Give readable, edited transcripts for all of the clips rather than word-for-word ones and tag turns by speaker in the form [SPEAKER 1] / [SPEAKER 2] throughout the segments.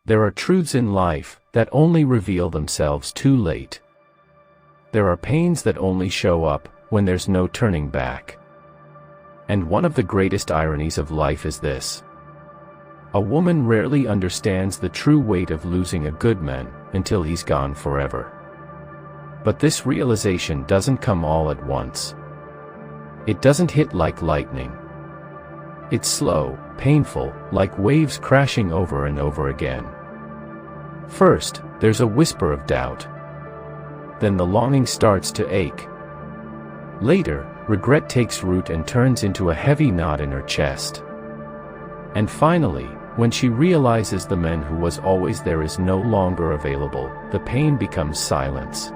[SPEAKER 1] There are truths in life that only reveal themselves too late. There are pains that only show up when there's no turning back. And one of the greatest ironies of life is this. A woman rarely understands the true weight of losing a good man until he's gone forever. But this realization doesn't come all at once. It doesn't hit like lightning. It's slow, painful, like waves crashing over and over again. First, there's a whisper of doubt. Then the longing starts to ache. Later, regret takes root and turns into a heavy knot in her chest. And finally, when she realizes the man who was always there is no longer available, the pain becomes silence.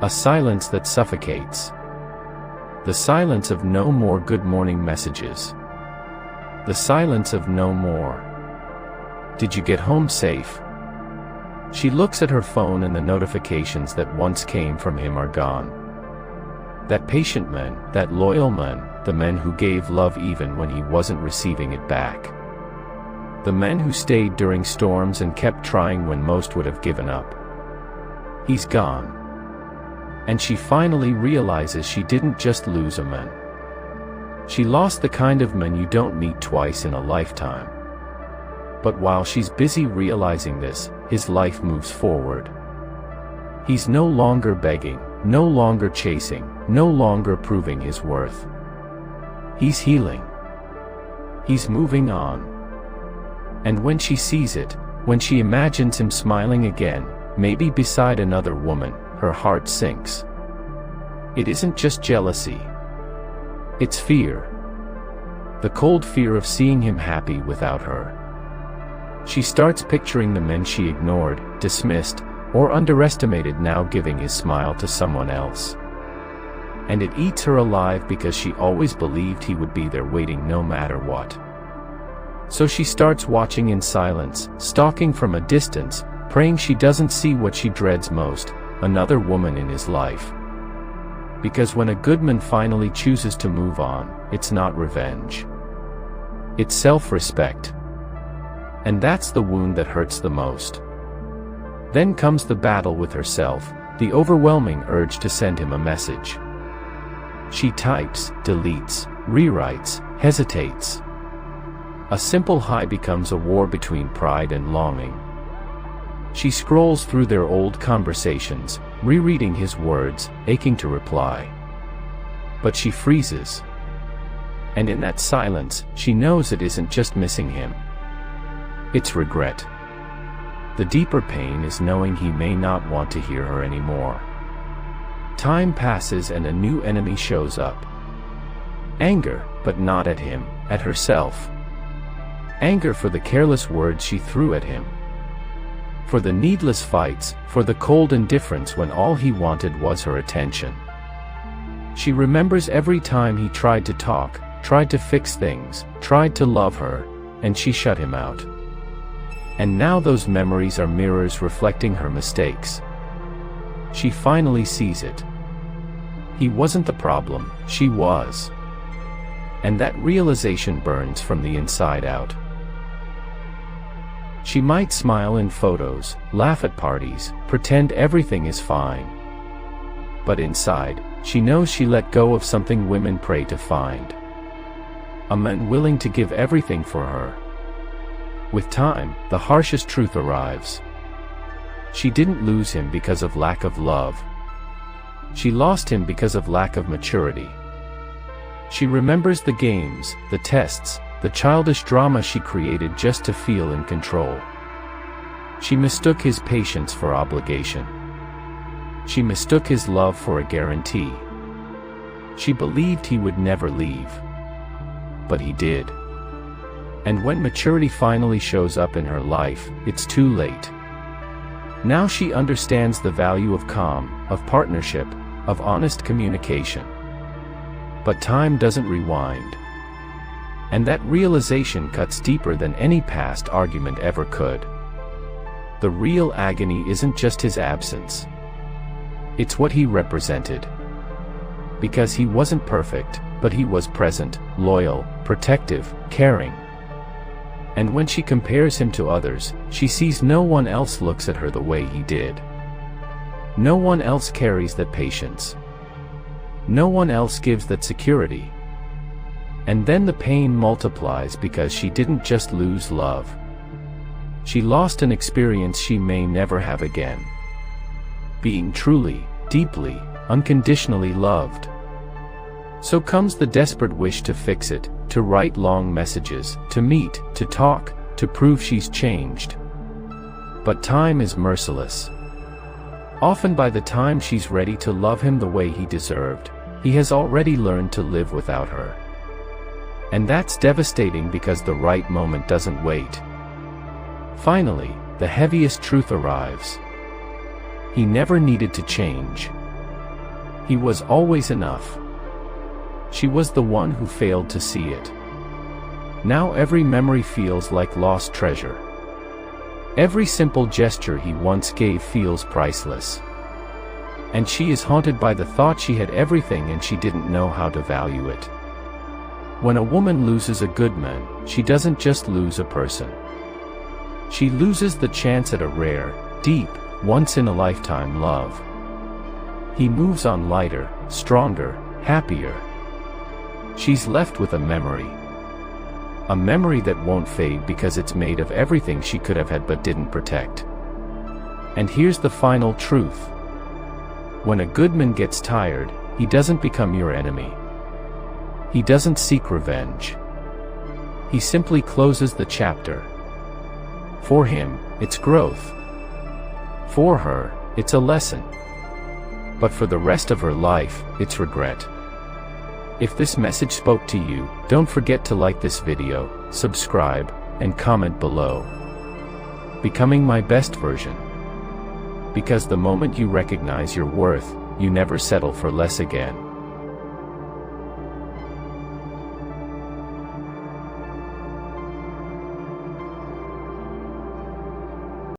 [SPEAKER 1] A silence that suffocates. The silence of no more good morning messages. The silence of no more. Did you get home safe? She looks at her phone and the notifications that once came from him are gone. That patient man, that loyal man, the man who gave love even when he wasn't receiving it back. The man who stayed during storms and kept trying when most would have given up. He's gone. And she finally realizes she didn't just lose a man. She lost the kind of man you don't meet twice in a lifetime. But while she's busy realizing this, his life moves forward. He's no longer begging, no longer chasing, no longer proving his worth. He's healing. He's moving on. And when she sees it, when she imagines him smiling again, maybe beside another woman, her heart sinks. It isn't just jealousy. It's fear. The cold fear of seeing him happy without her. She starts picturing the men she ignored, dismissed, or underestimated now giving his smile to someone else. And it eats her alive because she always believed he would be there waiting no matter what. So she starts watching in silence, stalking from a distance, praying she doesn't see what she dreads most, another woman in his life. Because when a good man finally chooses to move on, it's not revenge. It's self-respect. And that's the wound that hurts the most. Then comes the battle with herself, the overwhelming urge to send him a message. She types, deletes, rewrites, hesitates. A simple hi becomes a war between pride and longing. She scrolls through their old conversations, rereading his words, aching to reply. But she freezes. And in that silence, she knows it isn't just missing him. It's regret. The deeper pain is knowing he may not want to hear her anymore. Time passes and a new enemy shows up. Anger, but not at him, at herself. Anger for the careless words she threw at him. For the needless fights, for the cold indifference when all he wanted was her attention. She remembers every time he tried to talk, tried to fix things, tried to love her, and she shut him out. And now those memories are mirrors reflecting her mistakes. She finally sees it. He wasn't the problem, she was. And that realization burns from the inside out. She might smile in photos, laugh at parties, pretend everything is fine. But inside, she knows she let go of something women pray to find. A man willing to give everything for her. With time, the harshest truth arrives. She didn't lose him because of lack of love. She lost him because of lack of maturity. She remembers the games, the tests, the childish drama she created just to feel in control. She mistook his patience for obligation. She mistook his love for a guarantee. She believed he would never leave. But he did. And when maturity finally shows up in her life, it's too late. Now she understands the value of calm, of partnership, of honest communication. But time doesn't rewind. And that realization cuts deeper than any past argument ever could. The real agony isn't just his absence. It's what he represented. Because he wasn't perfect, but he was present, loyal, protective, caring. And when she compares him to others, she sees no one else looks at her the way he did. No one else carries that patience. No one else gives that security. And then the pain multiplies because she didn't just lose love. She lost an experience she may never have again. Being truly, deeply, unconditionally loved. So comes the desperate wish to fix it, to write long messages, to meet, to talk, to prove she's changed. But time is merciless. Often by the time she's ready to love him the way he deserved, he has already learned to live without her. And that's devastating because the right moment doesn't wait. Finally, the heaviest truth arrives. He never needed to change. He was always enough. She was the one who failed to see it. Now every memory feels like lost treasure. Every simple gesture he once gave feels priceless. And she is haunted by the thought she had everything and she didn't know how to value it. When a woman loses a good man, she doesn't just lose a person. She loses the chance at a rare, deep, once-in-a-lifetime love. He moves on lighter, stronger, happier. She's left with a memory. A memory that won't fade because it's made of everything she could have had but didn't protect. And here's the final truth. When a good man gets tired, he doesn't become your enemy. He doesn't seek revenge. He simply closes the chapter. For him, it's growth. For her, it's a lesson. But for the rest of her life, it's regret. If this message spoke to you, don't forget to like this video, subscribe, and comment below. Becoming my best version. Because the moment you recognize your worth, you never settle for less again.